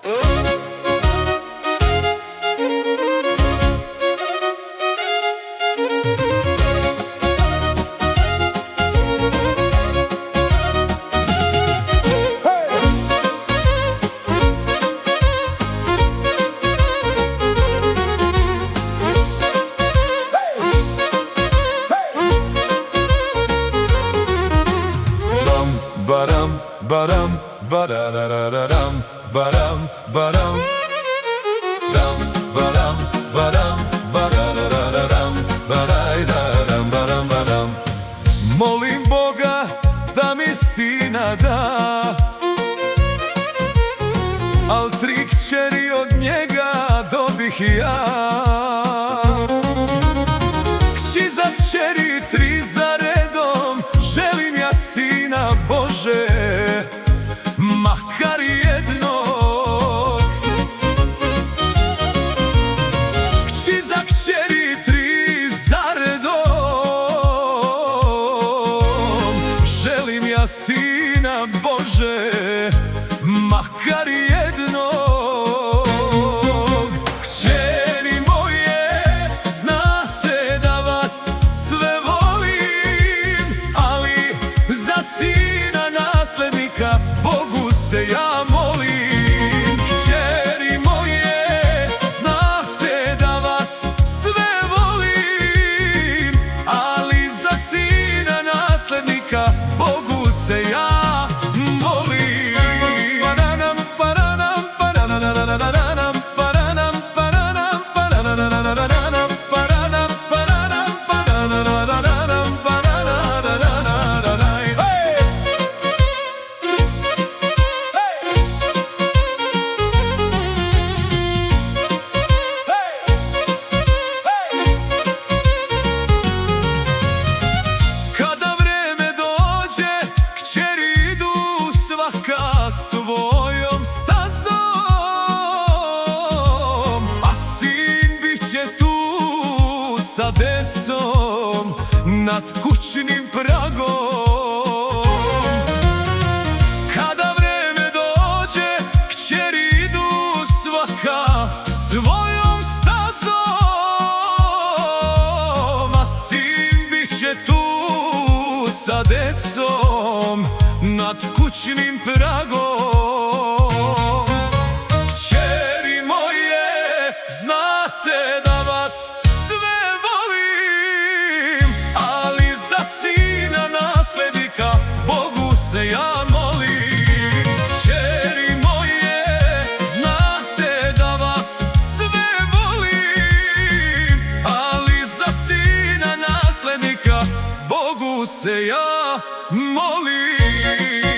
Baram, baram, bararararam, baram, baram, ram, baram, baram, bararararam, barajdaram, baram, baram. Molim Boga da mi sina da, al 3 kćeri od njega dobih ja. Kći za kćeri 3 za redom, želim ja sina Bože, makar jednog. Kći za kćeri 3 za redom, želim ja sina Bože, makar jednog. Kćeri moje, znate da vas sve volim, ali za sina naslednika Bogu se ja molim. Kćeri moje, znate da vas sve volim, ali za sina naslednika Bogu se ja molim. Svojom stazom, a sin biće tu sa decom nad kućnim pragom. Kada vreme dođe, kćeri idu svaka svojom stazom, a sin biće tu sa decom nad kućnim pragom. Kćeri moje, znate da vas sve volim, ali za sina naslednika Bogu se ja molim. Kćeri moje, znate da vas sve volim, ali za sina naslednika Bogu se ja molim.